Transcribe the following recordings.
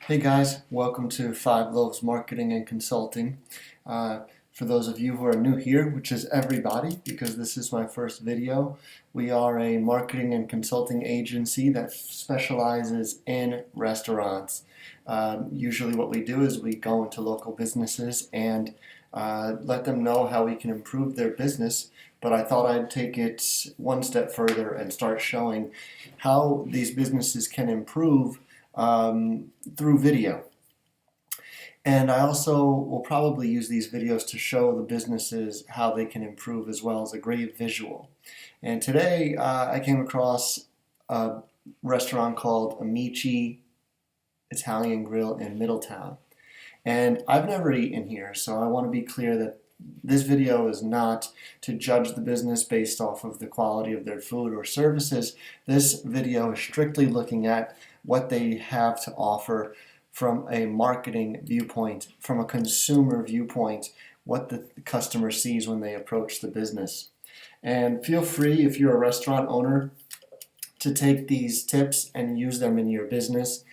Hey guys, welcome to Five Loaves Marketing and Consulting. For those of you who are new here, which is everybody because this is my first video, we are a marketing and consulting agency that specializes in restaurants. Usually what we do is we go into local businesses and let them know how we can improve their business, but I thought I'd take it one step further and start showing how these businesses can improve through video. And I also will probably use these videos to show the businesses how they can improve as well as a great visual. And today I came across a restaurant called Amici Italian Grill in Middletown. And I've never eaten here, so I want to be clear that this video is not to judge the business based off of the quality of their food or services. This video is strictly looking at what they have to offer from a marketing viewpoint, from a consumer viewpoint, what the customer sees when they approach the business. And feel free, if you're a restaurant owner, to take these tips and use them in your business.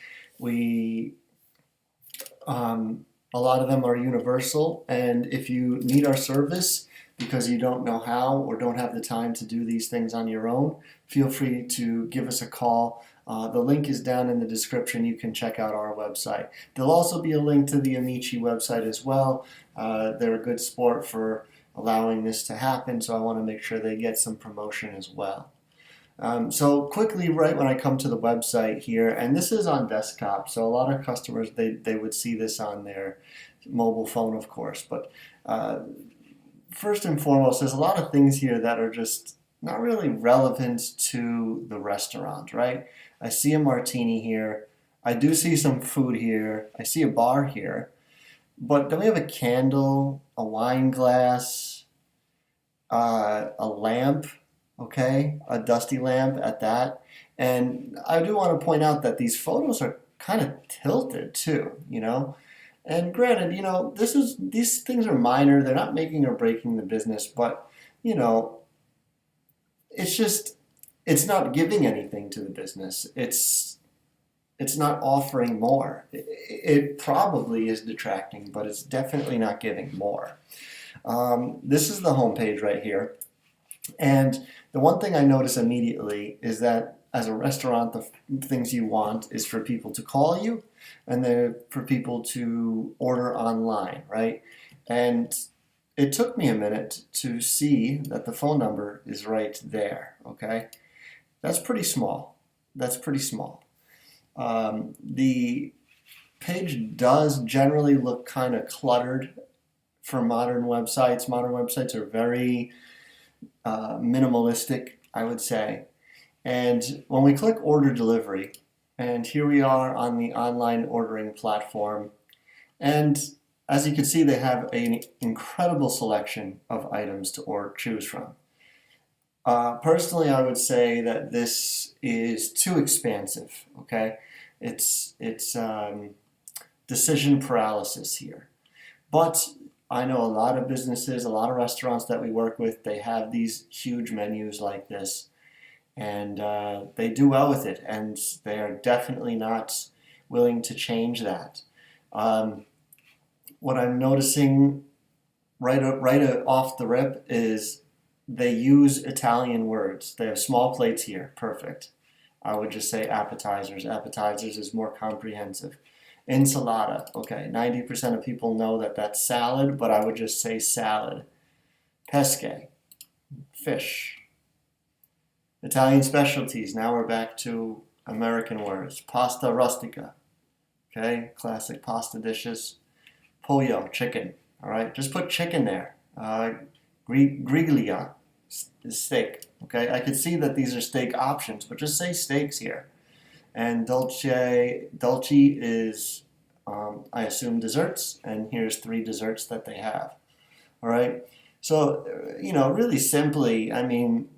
A lot of them are universal, and if you need our service because you don't know how or don't have the time to do these things on your own, feel free to give us a call. The link is down in the description. You can check out our website. There'll also be a link to the Amici website as well. They're a good sport for allowing this to happen, so I want to make sure they get some promotion as well. So quickly, right when I come to the website here, and this is on desktop, so a lot of customers, they would see this on their mobile phone, of course, but first and foremost, there's a lot of things here that are just not really relevant to the restaurant, right? I see a martini here, I do see some food here, I see a bar here, but don't we have a candle, a wine glass, a lamp? Okay, a dusty lamp at that. And I do want to point out that these photos are kind of tilted too, you know. And granted, you know, these things are minor. They're not making or breaking the business, but you know, it's not giving anything to the business. It's not offering more. It probably is detracting, but it's definitely not giving more. This is the homepage right here. And the one thing I notice immediately is that as a restaurant, the things you want is for people to call you and then for people to order online, right? And it took me a minute to see that the phone number is right there, okay? That's pretty small. That's pretty small. The page does generally look kind of cluttered for modern websites. Modern websites are very minimalistic, I would say. And when we click order delivery, and here we are on the online ordering platform, and as you can see, they have an incredible selection of items to choose from. Personally, I would say that this is too expansive. Okay, it's decision paralysis here, but I know a lot of businesses, a lot of restaurants that we work with, they have these huge menus like this, and they do well with it, and they are definitely not willing to change that. What I'm noticing right off the rip is they use Italian words. They have small plates here, perfect. I would just say appetizers. Appetizers is more comprehensive. Ensalada, okay, 90% of people know that that's salad, but I would just say salad. Pesce, fish. Italian specialties, now we're back to American words. Pasta rustica, okay, classic pasta dishes. Pollo, chicken, all right, just put chicken there. Griglia is steak, okay. I could see that these are steak options, but just say steaks here. And dolce is, I assume, desserts, and here's 3 desserts that they have. All right, so you know, really simply, I mean,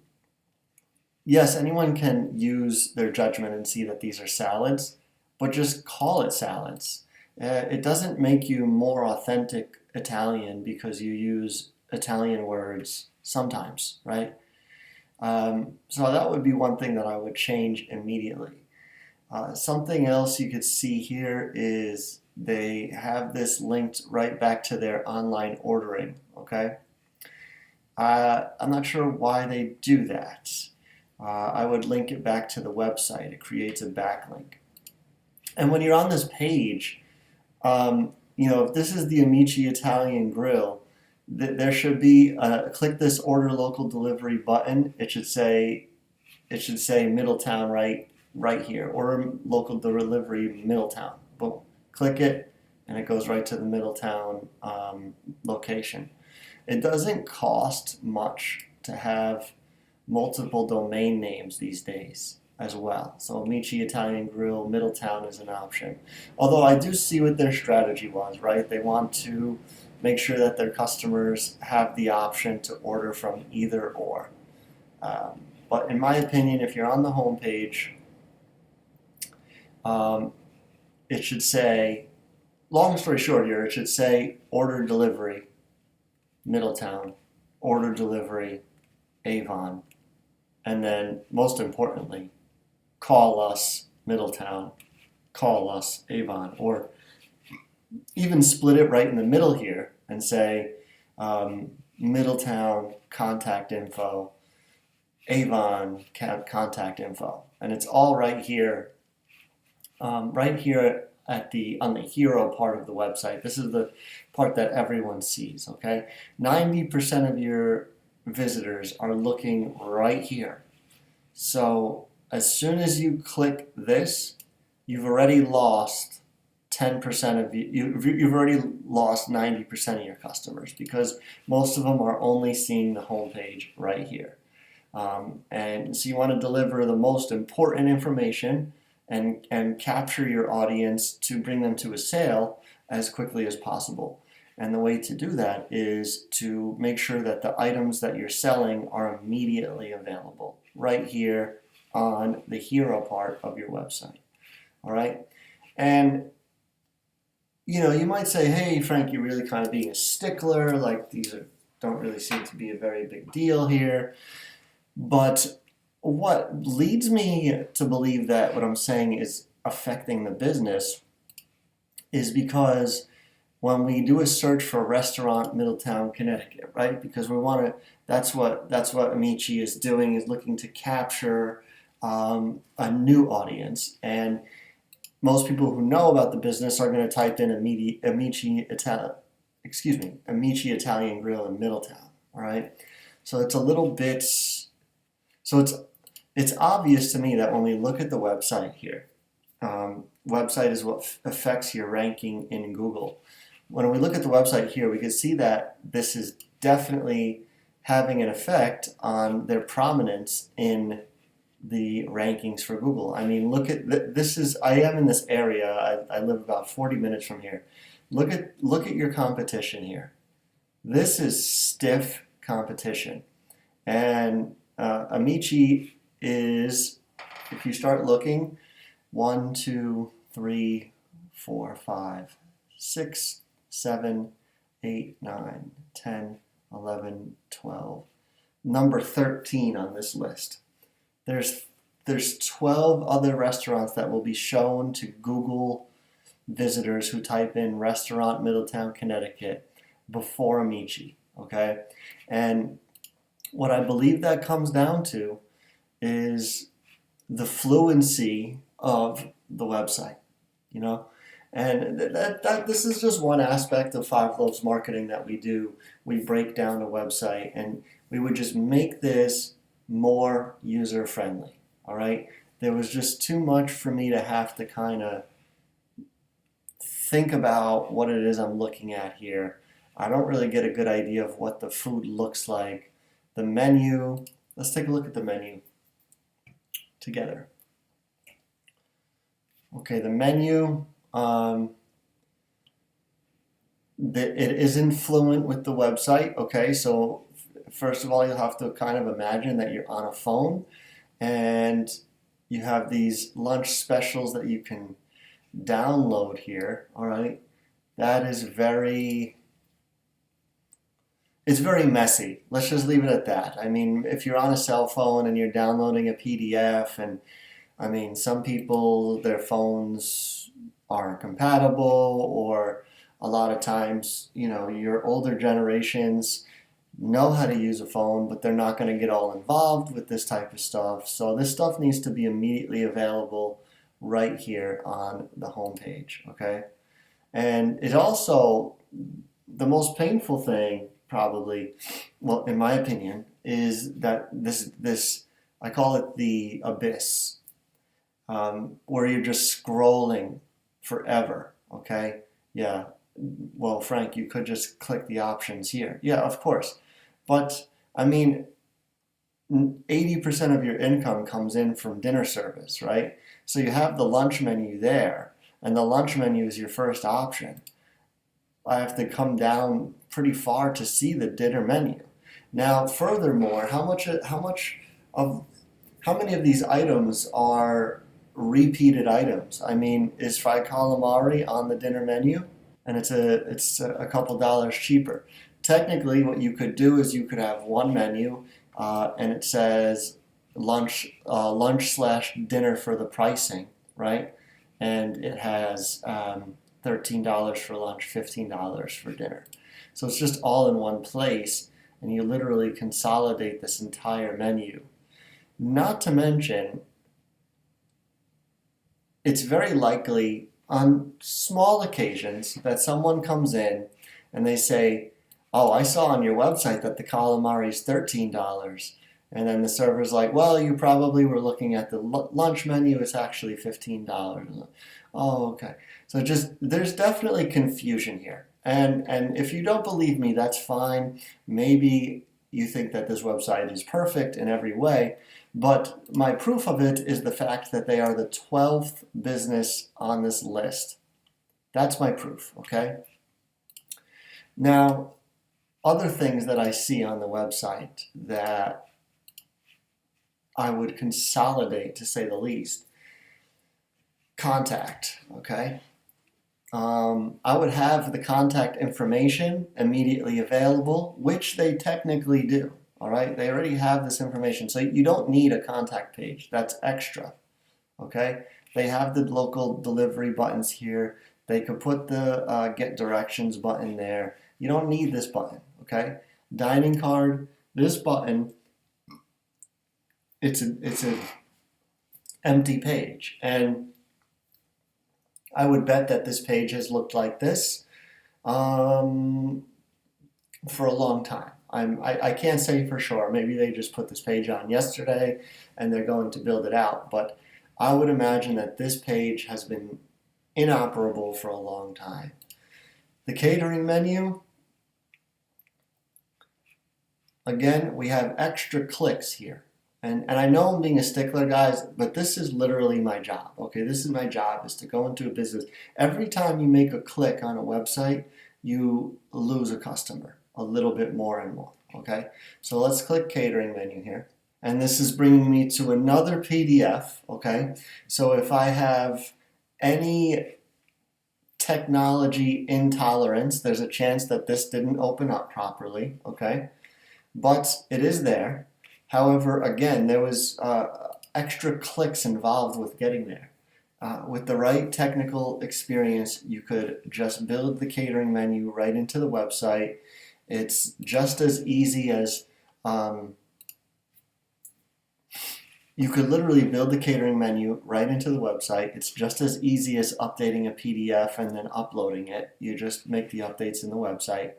yes, anyone can use their judgment and see that these are salads, but just call it salads. It doesn't make you more authentic Italian because you use Italian words sometimes, right? So that would be one thing that I would change immediately. Something else you could see here is they have this linked right back to their online ordering, okay? I'm not sure why they do that. I would link it back to the website. It creates a backlink. And when you're on this page, if this is the Amici Italian Grill, there should be click this order local delivery button. It should say Middletown right here, order local delivery Middletown. Boom, click it, and it goes right to the Middletown location. It doesn't cost much to have multiple domain names these days as well. So Amici Italian Grill Middletown is an option. Although I do see what their strategy was, right? They want to make sure that their customers have the option to order from either or. But in my opinion, if you're on the home page, it should say, long story short here, it should say order delivery Middletown, order delivery Avon, and then most importantly, call us Middletown, call us Avon, or even split it right in the middle here and say Middletown contact info, Avon contact info, and it's all right here on the hero part of the website. This is the part that everyone sees, okay? 90% of your visitors are looking right here. So as soon as you click this, you've already lost 10% of you've already lost 90% of your customers, because most of them are only seeing the homepage right here. And so you want to deliver the most important information and capture your audience to bring them to a sale as quickly as possible. And the way to do that is to make sure that the items that you're selling are immediately available right here on the hero part of your website. All right? And you might say, hey, Frank, you're really kind of being a stickler, like don't really seem to be a very big deal here. But what leads me to believe that what I'm saying is affecting the business is because when we do a search for restaurant Middletown, Connecticut, right? Because we want to, that's what Amici is doing, is looking to capture a new audience. And most people who know about the business are going to type in Amici Italian Grill in Middletown, all right? So it's a little bit, it's obvious to me that when we look at the website here, website is what affects your ranking in Google. When we look at the website here, we can see that this is definitely having an effect on their prominence in the rankings for Google. I mean, look at I am in this area. I live about 40 minutes from here. Look at your competition here. This is stiff competition, and Amici is, if you start looking, 1, 2, 3, 4, 5, 6, 7, 8, 9, 10, 11, 12. Number 13 on this list. There's 12 other restaurants that will be shown to Google visitors who type in restaurant Middletown, Connecticut before Amici, okay? And what I believe that comes down to is the fluency of the website, and this is just one aspect of Five Loaves marketing that we do. We break down the website, and we would just make this more user friendly. All right, there was just too much for me to have to kind of think about what it is I'm looking at here. I don't really get a good idea of what the food looks like. The menu, let's take a look at the menu together. Okay, the menu, it isn't fluent with the website, okay? So first of all, you'll have to kind of imagine that you're on a phone and you have these lunch specials that you can download here, all right? That is it's very messy. Let's just leave it at that. I mean, if you're on a cell phone and you're downloading a PDF and I mean, some people, their phones aren't compatible, or a lot of times, your older generations know how to use a phone, but they're not going to get all involved with this type of stuff. So this stuff needs to be immediately available right here on the home page, okay? And it also, the most painful thing probably, well, in my opinion, is that this I call it the abyss, where you're just scrolling forever, okay? Yeah, well, Frank, you could just click the options here. Yeah, of course. But, I mean, 80% of your income comes in from dinner service, right? So you have the lunch menu there, and the lunch menu is your first option. I have to come down pretty far to see the dinner menu. Now, furthermore, how many of these items are repeated items? I mean, is fried calamari on the dinner menu? And it's a couple dollars cheaper. Technically, what you could do is you could have one menu, and it says lunch slash dinner for the pricing, right? And it has $13 for lunch, $15 for dinner. So it's just all in one place, and you literally consolidate this entire menu. Not to mention, it's very likely on small occasions that someone comes in and they say, oh, I saw on your website that the calamari is $13. And then the server's like, well, you probably were looking at the lunch menu. It's actually $15. Oh, okay. So there's definitely confusion here. And if you don't believe me, that's fine. Maybe you think that this website is perfect in every way. But my proof of it is the fact that they are the 12th business on this list. That's my proof, okay? Now, other things that I see on the website that I would consolidate, to say the least. Contact, okay? I would have the contact information immediately available, which they technically do, all right? They already have this information, so you don't need a contact page. That's extra, okay? They have the local delivery buttons here. They could put the get directions button there. You don't need this button, okay? Dining card, this button, it's an empty page, and I would bet that this page has looked like this for a long time. I can't say for sure. Maybe they just put this page on yesterday and they're going to build it out, but I would imagine that this page has been inoperable for a long time. The catering menu, again, we have extra clicks here. And I know I'm being a stickler, guys, but this is literally my job, okay? This is my job, is to go into a business. Every time you make a click on a website, you lose a customer a little bit more and more, okay? So let's click catering menu here. And this is bringing me to another PDF, okay? So if I have any technology intolerance, there's a chance that this didn't open up properly, okay? But it is there. However, again, there was extra clicks involved with getting there. With the right technical experience, you could just build the catering menu right into the website. It's just as easy as you could literally build the catering menu right into the website. It's just as easy as updating a PDF and then uploading it. You just make the updates in the website,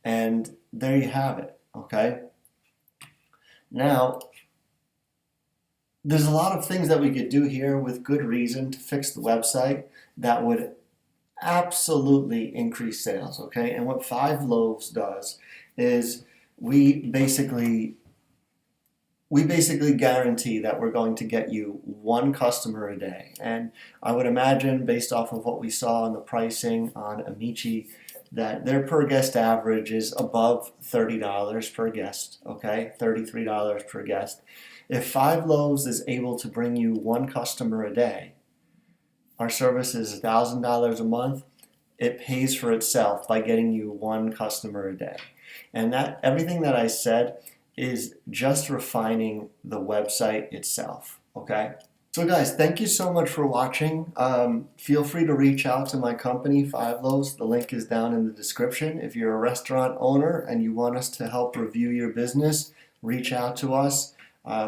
and there you have it, okay? Now, there's a lot of things that we could do here with good reason to fix the website that would absolutely increase sales, okay? And what Five Loaves does is we basically guarantee that we're going to get you one customer a day. And I would imagine, based off of what we saw in the pricing on Amici, that their per guest average is above $30 per guest, okay? $33 per guest. If Five Loaves is able to bring you one customer a day, our service is $1,000 a month. It pays for itself by getting you one customer a day. And that everything that I said is just refining the website itself, okay? So guys, thank you so much for watching. Feel free to reach out to my company, Five Loaves. The link is down in the description. If you're a restaurant owner and you want us to help review your business, reach out to us.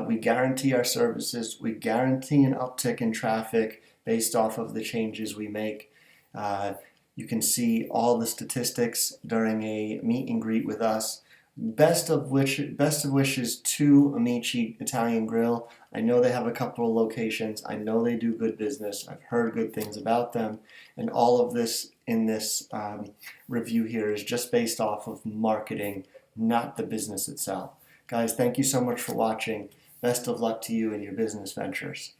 We guarantee our services. We guarantee an uptick in traffic based off of the changes we make. You can see all the statistics during a meet and greet with us. Best of wishes to Amici Italian Grill. I know they have a couple of locations. I know they do good business. I've heard good things about them. And all of this in this review here is just based off of marketing, not the business itself. Guys, thank you so much for watching. Best of luck to you in your business ventures.